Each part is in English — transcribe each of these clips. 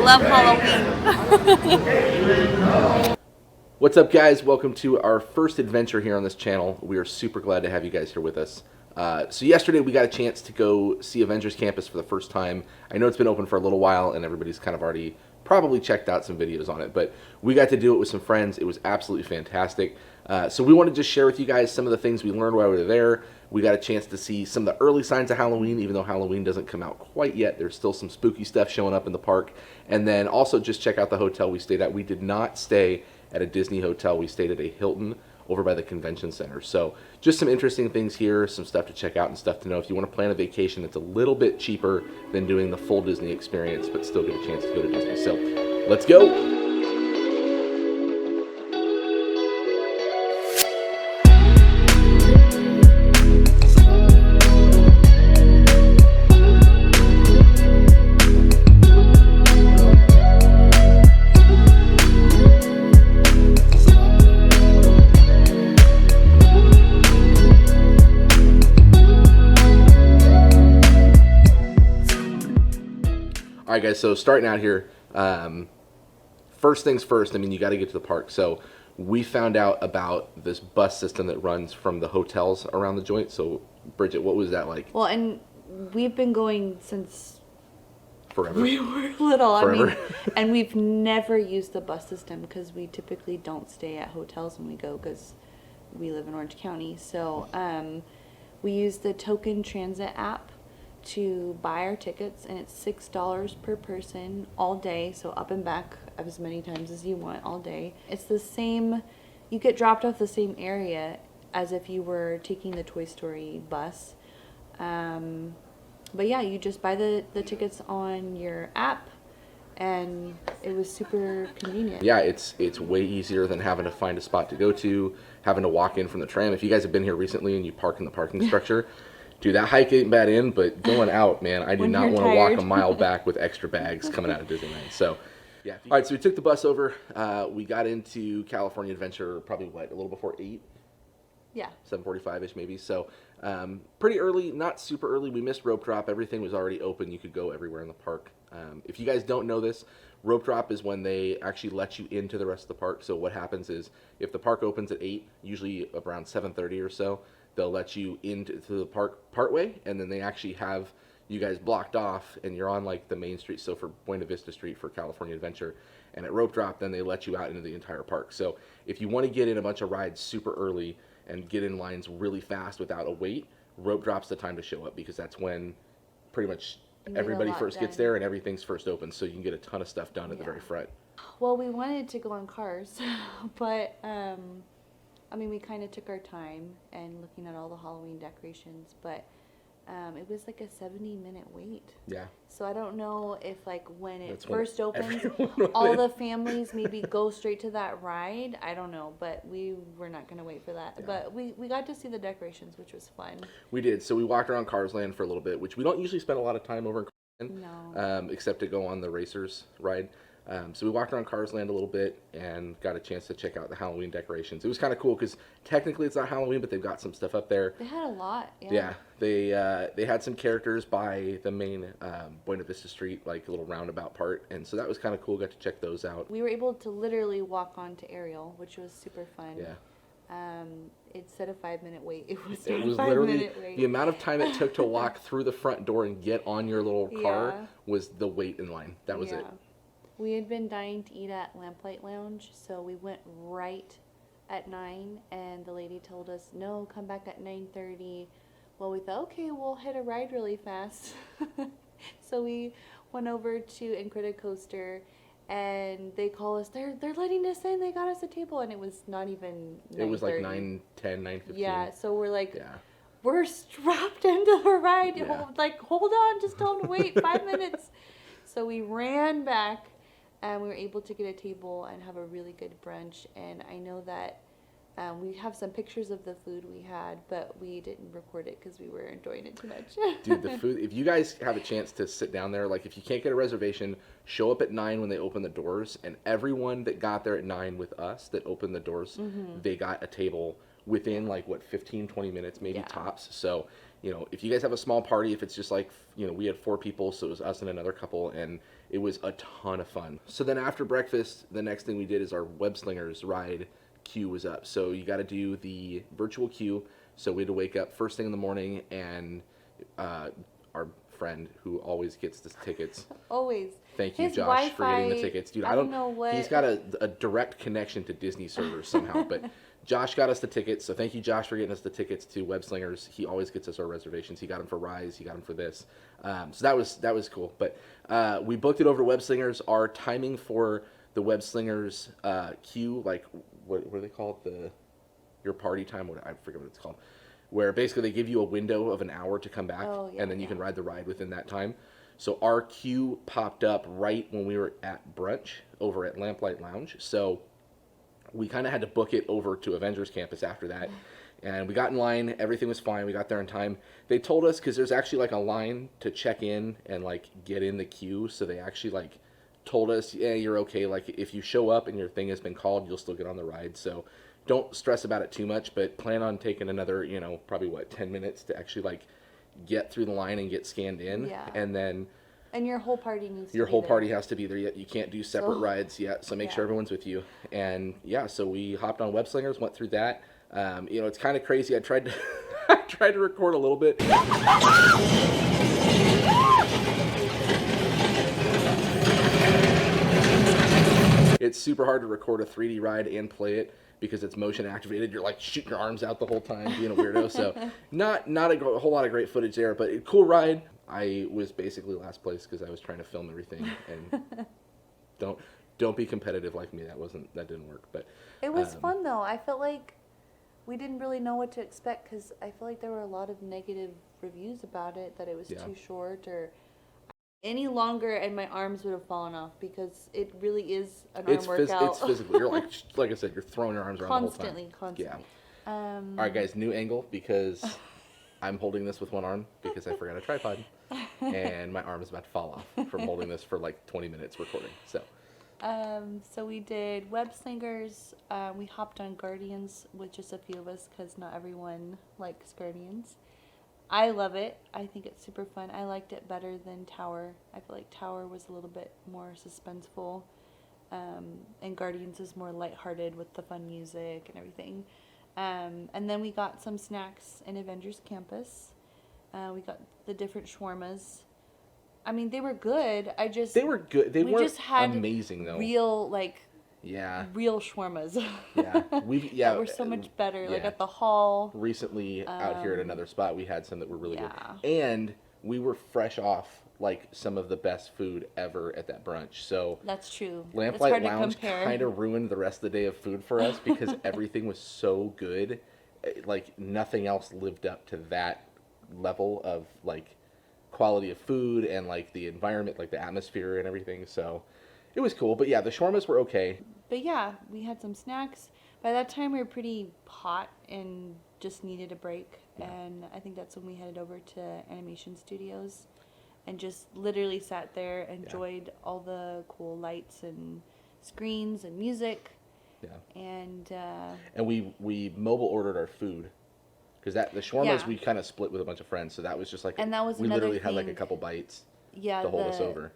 love Halloween. What's up, guys? Welcome to our first adventure here on this channel. We are super glad to have you guys here with us. So yesterday we got a chance to go see Avengers Campus for the first time. I know it's been open for a little while and everybody's kind of already probably checked out some videos on it, but we got to do it with some friends. It was absolutely fantastic. So we wanted to just share with you guys some of the things we learned while we were there. We got a chance to see some of the early signs of Halloween, even though Halloween doesn't come out quite yet. There's still some spooky stuff showing up in the park. And then also just check out the hotel we stayed at. We did not stay at a Disney hotel. We stayed at a Hilton over by the convention center. So just some interesting things here, some stuff to check out and stuff to know if you want to plan a vacation that's a little bit cheaper than doing the full Disney experience, but still get a chance to go to Disney. So let's go. All right, guys, so starting out here, first things first, I mean, you got to get to the park. So we found out about this bus system that runs from the hotels around the joint. So, Bridget, what was that like? Well, and we've been going since Forever. we were little. Forever. I mean, and we've never used the bus system because we typically don't stay at hotels when we go because we live in Orange County. So we use the Token Transit app to buy our tickets, and it's $6 per person all day, so up and back as many times as you want all day. It's the same, you get dropped off the same area as if you were taking the Toy Story bus. But yeah, you just buy the tickets on your app, and it was super convenient. Yeah, it's way easier than having to find a spot to go to, having to walk in from the tram. If you guys have been here recently and you park in the parking structure, dude, that hike ain't bad in, but going out, man, I do not want to walk a mile back with extra bags coming out of Disneyland. So, yeah. All right, so we took the bus over. We got into California Adventure probably, a little before 8? Yeah. 7:45-ish maybe. So, pretty early, not super early. We missed rope drop. Everything was already open. You could go everywhere in the park. If you guys don't know this, rope drop is when they actually let you into the rest of the park. So what happens is if the park opens at 8, usually around 7:30 or so, they'll let you into the park partway, and then they actually have you guys blocked off, and you're on like the main street. So for Buena Vista Street for California Adventure, and at rope drop, then they let you out into the entire park. So if you want to get in a bunch of rides super early and get in lines really fast without a wait, rope drop's the time to show up, because that's when pretty much everybody first gets there and everything's first open, so you can get a ton of stuff done at the very front. Well, we wanted to go on Cars, but I mean, we kind of took our time and looking at all the Halloween decorations, but it was like a 70-minute wait. Yeah. So I don't know if like when it That's when first opens, everyone all the families maybe go straight to that ride. I don't know, but we were not going to wait for that. Yeah. But we got to see the decorations, which was fun. We did. So we walked around Cars Land for a little bit, which we don't usually spend a lot of time over in Cars Land, except to go on the Racers ride. So we walked around Cars Land a little bit and got a chance to check out the Halloween decorations. It was kind of cool because technically it's not Halloween, but they've got some stuff up there. They had a lot. Yeah. They had some characters by the main Buena Vista Street, like a little roundabout part, and so that was kind of cool. Got to check those out. We were able to literally walk onto Ariel, which was super fun. Yeah. Instead of 5-minute wait, it was literally the amount of time it took to walk through the front door and get on your little car was the wait in line. That was it. We had been dying to eat at Lamplight Lounge, so we went right at 9, and the lady told us, no, come back at 9:30. Well, we thought, okay, we'll hit a ride really fast. So we went over to Incredicoaster, and they call us, they're letting us in, they got us a table, and it was not even 9:30. It was like 9:10, 9:15. Yeah, so we're like, we're strapped into the ride. Yeah. Like, hold on, just tell them to wait 5 minutes. So we ran back, and we were able to get a table and have a really good brunch. And I know that we have some pictures of the food we had, but we didn't record it because we were enjoying it too much. Dude, the food, if you guys have a chance to sit down there, like if you can't get a reservation, show up at 9 when they open the doors. And everyone that got there at 9 with us that opened the doors, they got a table within like what 15, 20 minutes maybe Yeah. tops. So, if you guys have a small party, if it's just like, we had 4 people, so it was us and another couple, and it was a ton of fun. So then after breakfast, the next thing we did is our Web Slingers ride queue was up. So you got to do the virtual queue. So we had to wake up first thing in the morning, and our friend who always gets the tickets. Always. Thank you, His Josh, for getting the Wi-Fi, tickets, dude. I don't know what. He's got a direct connection to Disney servers somehow, but Josh got us the tickets. So thank you, Josh, for getting us the tickets to Web Slingers. He always gets us our reservations. He got them for Rise. He got them for this. So that was cool. But we booked it over to Web Slingers. Our timing for the Web Slingers queue, like what do they call it? Your party time? I forget what it's called. Where basically they give you a window of an hour to come back, and then you can ride the ride within that time. So our queue popped up right when we were at brunch over at Lamplight Lounge. So we kind of had to book it over to Avengers Campus after that. And we got in line. Everything was fine. We got there in time. They told us, because there's actually like a line to check in and like get in the queue. So they actually like told us, yeah, you're okay. Like if you show up and your thing has been called, you'll still get on the ride. So don't stress about it too much, but plan on taking another, probably 10 minutes to actually like get through the line and get scanned in. Yeah. And then your whole party needs to your be whole there. party has to be there yet. You can't do separate So- rides yet, so make sure everyone's with you. And yeah, so we hopped on Web Slingers, went through that. It's kind of crazy. I tried to I tried to record a little bit. It's super hard to record a 3D ride and play it because it's motion activated. You're like shooting your arms out the whole time, being a weirdo. So not a whole lot of great footage there, but a cool ride. I was basically last place because I was trying to film everything, and don't be competitive like me. That didn't work. But It was fun though. I felt like we didn't really know what to expect because I feel like there were a lot of negative reviews about it, that it was too short or any longer and my arms would have fallen off, because it really is an arm workout. It's physical. You're like I said, you're throwing your arms around Constantly. the whole time. Yeah. All right, guys, new angle because I'm holding this with one arm because I forgot a tripod, and my arm is about to fall off from holding this for like 20 minutes recording. So we did Web Slingers. We hopped on Guardians with just a few of us because not everyone likes Guardians. I love it. I think it's super fun. I liked it better than Tower. I feel like Tower was a little bit more suspenseful, and Guardians is more lighthearted with the fun music and everything. And then we got some snacks in Avengers Campus. We got the different shawarmas. I mean, they were good. They were good. They we weren't just had amazing though. Real real shawarmas. That were so much better. Like yeah. at the hall. Recently out here at another spot, we had some that were really good, Yeah. and we were fresh off like some of the best food ever at that brunch. So That's true. Lamplight it's hard Lounge to compare. kind of ruined the rest of the day of food for us because everything was so good. Like nothing else lived up to that level of like quality of food and like the environment, like the atmosphere and everything. So it was cool. But yeah, the shawarmas were okay. But yeah, we had some snacks. By that time, we were pretty hot and just needed a break. Yeah. And I think that's when we headed over to Animation Studios and just literally sat there, enjoyed all the cool lights and screens and music. Yeah. And we mobile ordered our food because the shawarmas Yeah. we kind of split with a bunch of friends. So that was just like And that was we another literally had like a thing. couple bites yeah, to hold us over.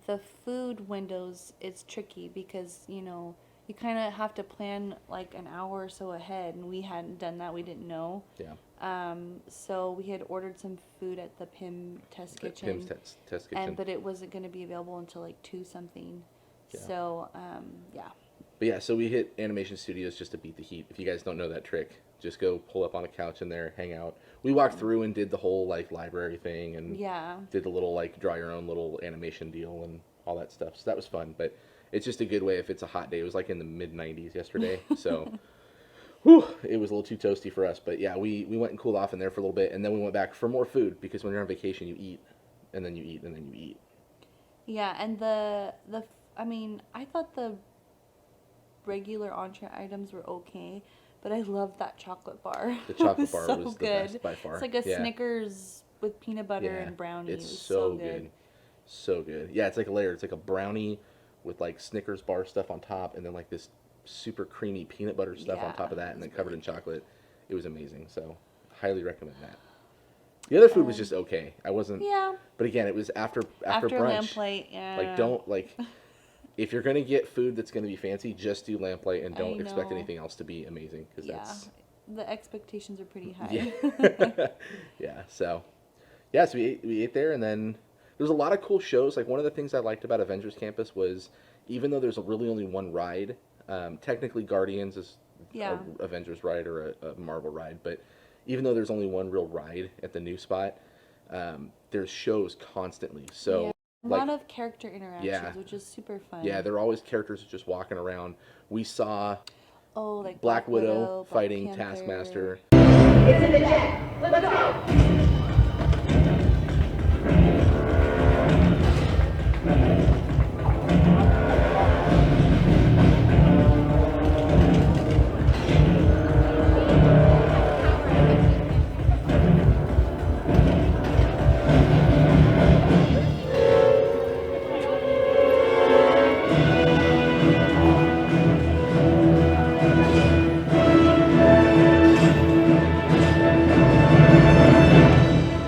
The food windows is tricky because, you kind of have to plan like an hour or so ahead, and we hadn't done that. We didn't know. Yeah. So we had ordered some food at the Pim Test Kitchen. Pim's test kitchen. But it wasn't going to be available until like 2 something. Yeah. So, yeah. But yeah, so we hit Animation Studios just to beat the heat. If you guys don't know that trick, just go pull up on a couch in there, hang out. We walked through and did the whole like library thing and Yeah. did the little like draw your own little animation deal and all that stuff. So that was fun. But it's just a good way if it's a hot day. It was like in the mid 90s yesterday, so whew, it was a little too toasty for us. But yeah, we went and cooled off in there for a little bit, and then we went back for more food because when you're on vacation, you eat, and then you eat, and then you eat. Yeah, and I mean, I thought the regular entree items were okay, but I loved that chocolate bar. The chocolate It bar so was the good. best by far. It's like a Yeah. Snickers with peanut butter Yeah, and brownie. it's It was so good. So good. Yeah, it's like a layer. It's like a brownie with like Snickers bar stuff on top, and then like this super creamy peanut butter stuff on Yeah, top of that, and it then was covered really in chocolate. it was amazing. So highly recommend that. The other food was just okay. I wasn't. Yeah. But again, it was after brunch. Lamplight, yeah. Like don't like. If you're gonna get food that's gonna be fancy, just do lamplight and don't expect anything else to be amazing because that's. The expectations are pretty high. Yeah. Yeah. So we ate there, and then there was a lot of cool shows. Like one of the things I liked about Avengers Campus was even though there's really only one ride, technically Guardians is a Avengers ride or a Marvel ride, but even though there's only one real ride at the new spot, there's shows constantly. So. Yeah. A lot of character interactions, which is super fun. Yeah, there are always characters just walking around. We saw like Black Widow fighting Taskmaster. It's in the jet. Let's go.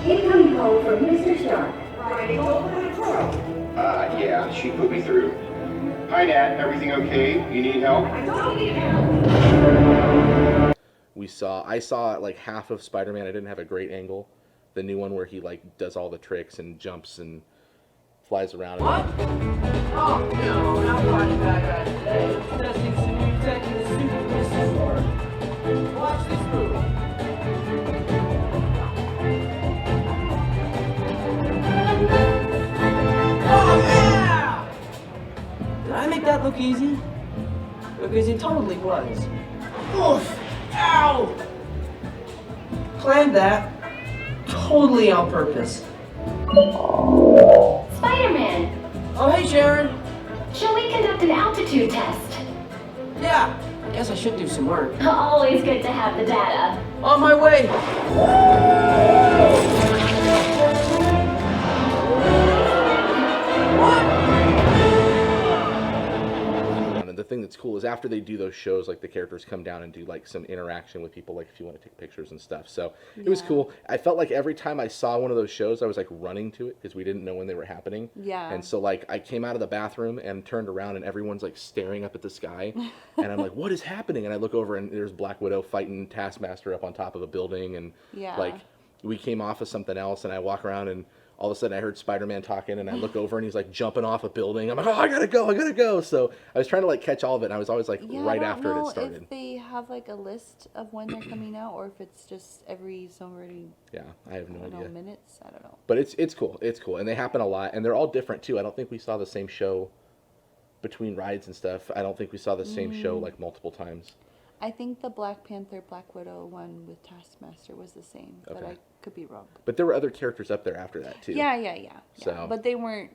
Incoming call from Mr. Stark. Yeah, she put me through. Hi, Nat. Everything okay? You need help? I don't need help. I saw like half of Spider-Man. I didn't have a great angle. The new one where he like does all the tricks and jumps and flies around. What? Oh no, not fighting bad guys today. Testing some new tech in the Super Missile Sword. Watch this move. Oh yeah! Did I make that look easy? Because it totally was. Oof! Ow! Planned that. Totally on purpose. Spider-Man, Oh hey Sharon! shall we conduct an altitude test? Yeah, I guess I should do some work. Always good to have the data. On my way! And the thing that's cool is after they do those shows, like the characters come down and do like some interaction with people, like if you want to take pictures and stuff. So it was cool. I felt like every time I saw one of those shows, I was like running to it because we didn't know when they were happening. Yeah. And so like I came out of the bathroom and turned around and everyone's like staring up at the sky, and I'm like, what is happening? And I look over and there's Black Widow fighting Taskmaster up on top of a building, and like we came off of something else, and I walk around and all of a sudden I heard Spider-Man talking, and I look over and he's like jumping off a building. I'm like, oh, I gotta go. So I was trying to like catch all of it, and I was always like right after it had started. If they have like a list of when they're coming out, or if it's just every so many. Yeah, I have no idea. Minutes. I don't know. But it's cool. It's cool, and they happen a lot, and they're all different too. I don't think we saw the same show between rides and stuff. I don't think we saw the same show like multiple times. I think the Black Panther, Black Widow one with Taskmaster was the same, but I could be wrong. But there were other characters up there after that too. Yeah. So, but they weren't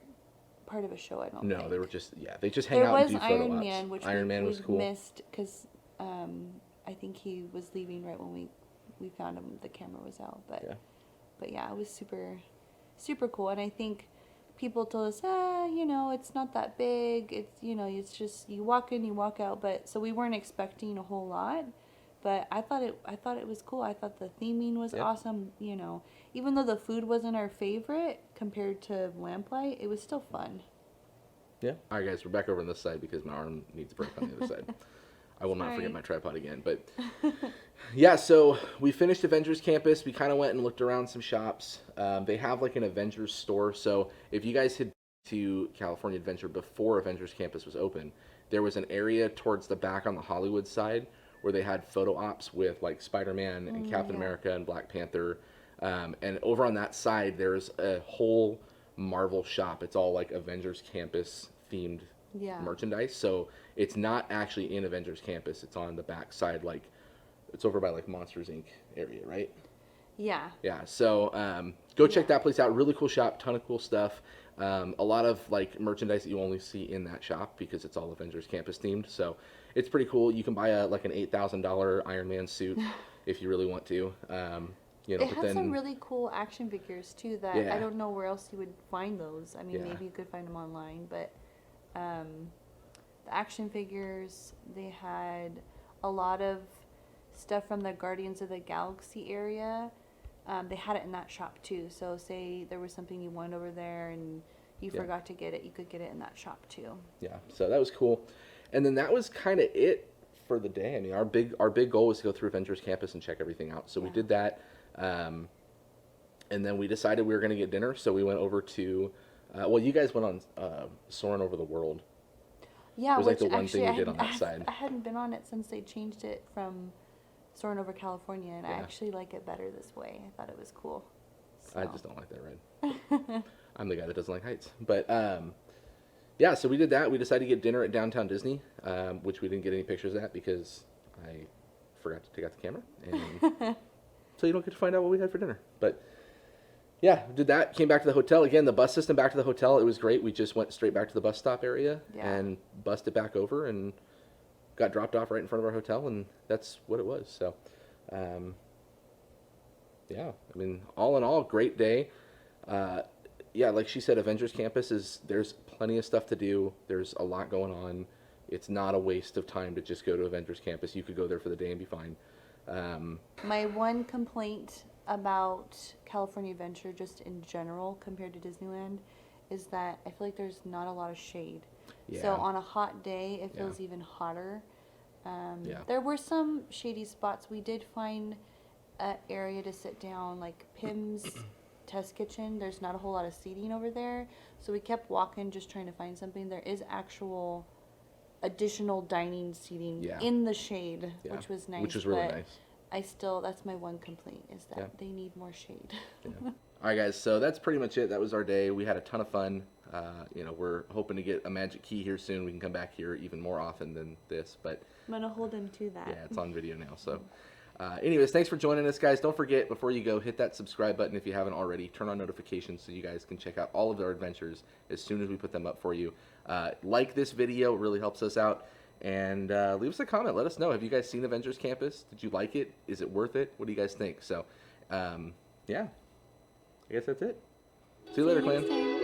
part of a show, I don't think. No, they were just they just hang out and do photo ops. There was Iron Man, which Iron Man was cool. Missed because I think he was leaving right when we found him. The camera was out, but yeah, it was super cool, and I think people told us, it's not that big. It's it's just you walk in, you walk out. But so we weren't expecting a whole lot. But I thought it was cool. I thought the theming was awesome. Even though the food wasn't our favorite compared to Lamplight, it was still fun. Yeah. All right, guys, we're back over on this side because my arm needs a break on the other side. I will not forget my tripod again. But yeah, so we finished Avengers Campus. We kind of went and looked around some shops. They have like an Avengers store. So if you guys had been to California Adventure before Avengers Campus was open, there was an area towards the back on the Hollywood side where they had photo ops with like Spider-Man and Captain America and Black Panther. And over on that side, there's a whole Marvel shop. It's all like Avengers Campus themed merchandise. So it's not actually in Avengers Campus. It's on the back side, like it's over by like Monsters Inc. area, right? Yeah. Yeah. So go check that place out. Really cool shop. Ton of cool stuff. A lot of like merchandise that you only see in that shop because it's all Avengers Campus themed. So it's pretty cool. You can buy an $8,000 Iron Man suit if you really want to. It had some really cool action figures too that I don't know where else you would find those. I mean, maybe you could find them online, but the action figures, they had a lot of stuff from the Guardians of the Galaxy area, they had it in that shop too. So say there was something you wanted over there and you Yeah. forgot to get it, you could get it in that shop too. Yeah, so that was cool. And then that was kind of it for the day. I mean, our big goal was to go through Avengers Campus and check everything out. So we Yeah. did that. And then we decided we were going to get dinner. So we went over to, well, you guys went on Soaring Over the World. Yeah, It was like which the one actually thing you I did on hadn't- that side. I hadn't been on it since they changed it from Soaring Over California, and I Yeah. actually like it better this way. I thought it was cool. I So. just don't like that ride. I'm the guy that doesn't like heights. But yeah, so we did that. We decided to get dinner at Downtown Disney, which we didn't get any pictures at because I forgot to take out the camera. And so you don't get to find out what we had for dinner. But yeah, did that. Came back to the hotel. Again, the bus system back to the hotel, it was great. We just went straight back to the bus stop area Yeah. and bussed it back over and got dropped off right in front of our hotel. And that's what it was. So, yeah, I mean, all in all, great day. Yeah, like she said, Avengers Campus there's plenty of stuff to do. There's a lot going on. It's not a waste of time to just go to Avengers Campus. You could go there for the day and be fine. My one complaint about California Adventure, just in general, compared to Disneyland, is that I feel like there's not a lot of shade. Yeah. So on a hot day, it Yeah. feels even hotter. Yeah. There were some shady spots. We did find an area to sit down, like Pim's Test Kitchen. There's not a whole lot of seating over there. So we kept walking, just trying to find something. There is actual additional dining seating Yeah. in the shade, Yeah. which was nice. Which was really but nice. that's my one complaint, is that Yeah. they need more shade. Yeah. All right, guys. So that's pretty much it. That was our day. We had a ton of fun. We're hoping to get a magic key here soon. We can come back here even more often than this. But I'm gonna hold him to that. yeah, it's on video now. So, anyways, thanks for joining us, guys. Don't forget, before you go, hit that subscribe button if you haven't already. Turn on notifications so you guys can check out all of our adventures as soon as we put them up for you. Like this video. It really helps us out. And leave us a comment. Let us know. Have you guys seen Avengers Campus? Did you like it? Is it worth it? What do you guys think? So, yeah. I guess that's it. See you later, See you next clan. time.